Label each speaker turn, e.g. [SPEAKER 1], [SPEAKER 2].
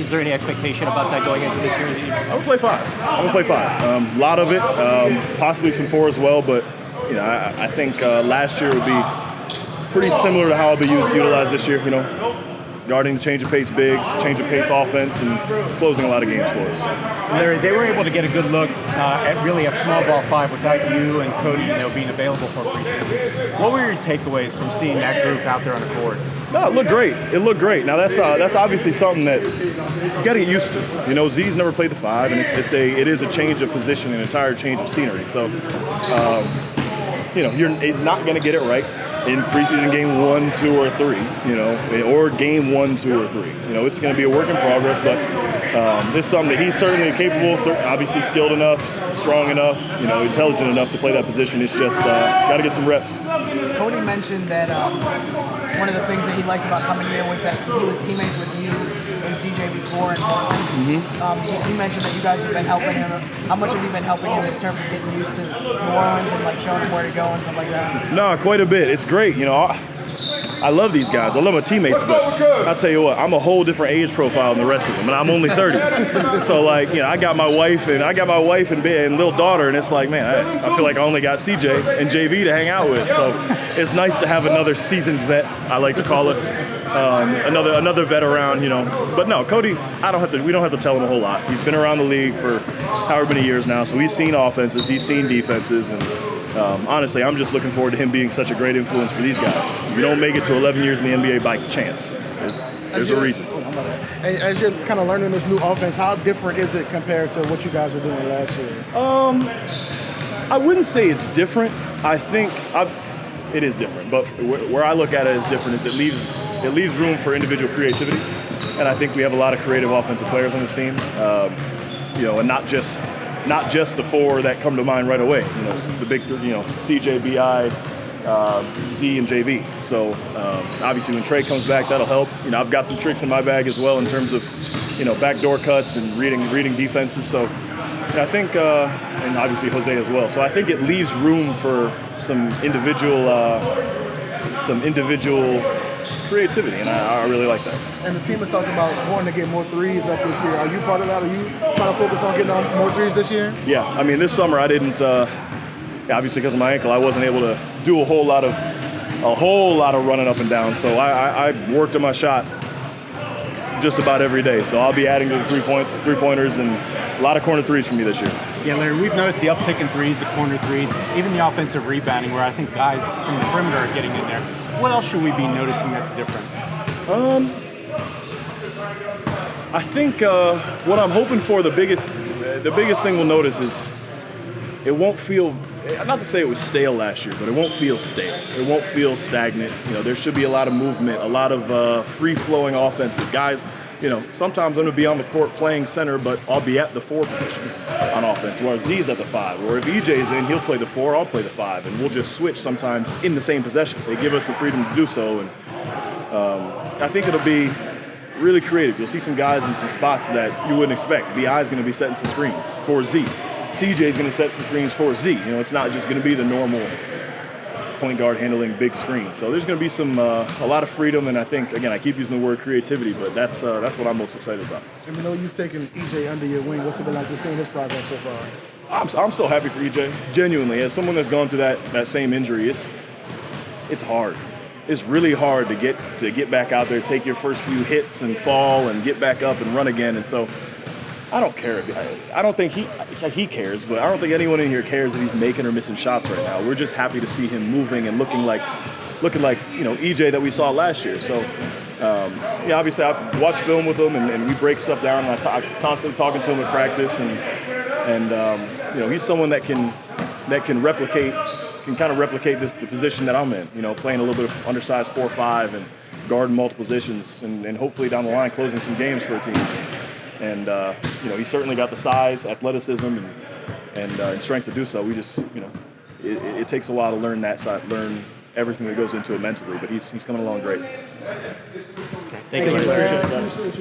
[SPEAKER 1] Is there any expectation about that going into this year?
[SPEAKER 2] I'm gonna play 5. A lot of it, possibly some 4 as well. But I think last year would be pretty similar to how I'll be utilized this year. Guarding the change of pace bigs, change of pace offense, and closing a lot of games for us.
[SPEAKER 1] Larry, they were able to get a good look at really a small ball 5 without you and Cody, being available for preseason. What were your takeaways from seeing that group out there on the court?
[SPEAKER 2] No, it looked great. Now that's obviously something that you got to get used to. Z's never played the 5, and it is a change of position, an entire change of scenery. So, he's not going to get it right in preseason game 1, 2, or 3, or game 1, 2, or 3. It's going to be a work in progress, but this is something that he's certainly capable, obviously skilled enough, strong enough, intelligent enough to play that position. It's just got to get some reps.
[SPEAKER 3] Cody mentioned that one of the things that he liked about coming here was that he was teammates with you and CJ before in Portland. He mentioned that you guys have been helping him. How much have you been helping him in terms of getting used to New Orleans and showing him where to go and stuff like that?
[SPEAKER 2] No, quite a bit. It's great. I love these guys. I love my teammates, but I'll tell you what, I'm a whole different age profile than the rest of them, and I'm only 30. So, I got my wife and little daughter, and it's like, man, I feel like I only got CJ and JV to hang out with. So it's nice to have another seasoned vet, I like to call us, another vet around, But no, Cody, we don't have to tell him a whole lot. He's been around the league for however many years now, so he's seen offenses, he's seen defenses, and honestly, I'm just looking forward to him being such a great influence for these guys. You don't make it to 11 years in the NBA by chance. There's a reason.
[SPEAKER 4] As you're kind of learning this new offense, how different is it compared to what you guys were doing last year?
[SPEAKER 2] I wouldn't say it's different. I think it is different. But where I look at it as different is it leaves room for individual creativity. And I think we have a lot of creative offensive players on this team. And not just the 4 that come to mind right away. The big, CJ, BI, Z, and JV. So obviously when Trey comes back, that'll help. I've got some tricks in my bag as well in terms of, backdoor cuts and reading defenses. So I think, and obviously Jose as well. So I think it leaves room for some individual creativity, and I really like that.
[SPEAKER 4] And the team has talked about wanting to get more 3s up this year. Are you part of that? Are you trying to focus on getting on more 3s this year?
[SPEAKER 2] Yeah, this summer I didn't. Obviously, because of my ankle, I wasn't able to do a whole lot of running up and down. So I worked on my shot just about every day. So I'll be adding to the 3-pointers, and a lot of corner 3s for me this year.
[SPEAKER 1] Yeah, Larry, we've noticed the uptick in 3s, the corner 3s, even the offensive rebounding, where I think guys from the perimeter are getting in there. What else should we be noticing that's different?
[SPEAKER 2] I think what I'm hoping for, the biggest thing we'll notice is it won't feel, not to say it was stale last year, but it won't feel stale. It won't feel stagnant. There should be a lot of movement, a lot of free-flowing offensive guys. Sometimes I'm going to be on the court playing center, but I'll be at the 4 position on offense, where Z's at the 5. Or if EJ's in, he'll play the 4, I'll play the 5, and we'll just switch sometimes in the same possession. They give us the freedom to do so, and I think it'll be really creative. You'll see some guys in some spots that you wouldn't expect. BI's going to be setting some screens for Z. CJ's going to set some screens for Z. It's not just going to be the normal point guard handling big screen. So there's going to be a lot of freedom, and I think, again, I keep using the word creativity, but that's what I'm most excited about.
[SPEAKER 4] And we know you've taken EJ under your wing. What's it been like to seeing his progress so far?
[SPEAKER 2] I'm so happy for EJ, genuinely. As someone that's gone through that same injury, it's hard. It's really hard to get back out there, take your first few hits and fall and get back up and run again. And so I don't care I don't think he cares, but I don't think anyone in here cares that he's making or missing shots right now. We're just happy to see him moving and looking like EJ that we saw last year. So obviously I watch film with him and we break stuff down, and I'm constantly talking to him at practice, and he's someone that can replicate the position that I'm in. Playing a little bit of undersized 4-5 and guarding multiple positions, and hopefully down the line closing some games for a team. And he's certainly got the size, athleticism, and strength to do so. We just, it takes a while to learn that side, learn everything that goes into it mentally. But he's coming along great.
[SPEAKER 1] Thank you. Appreciate it.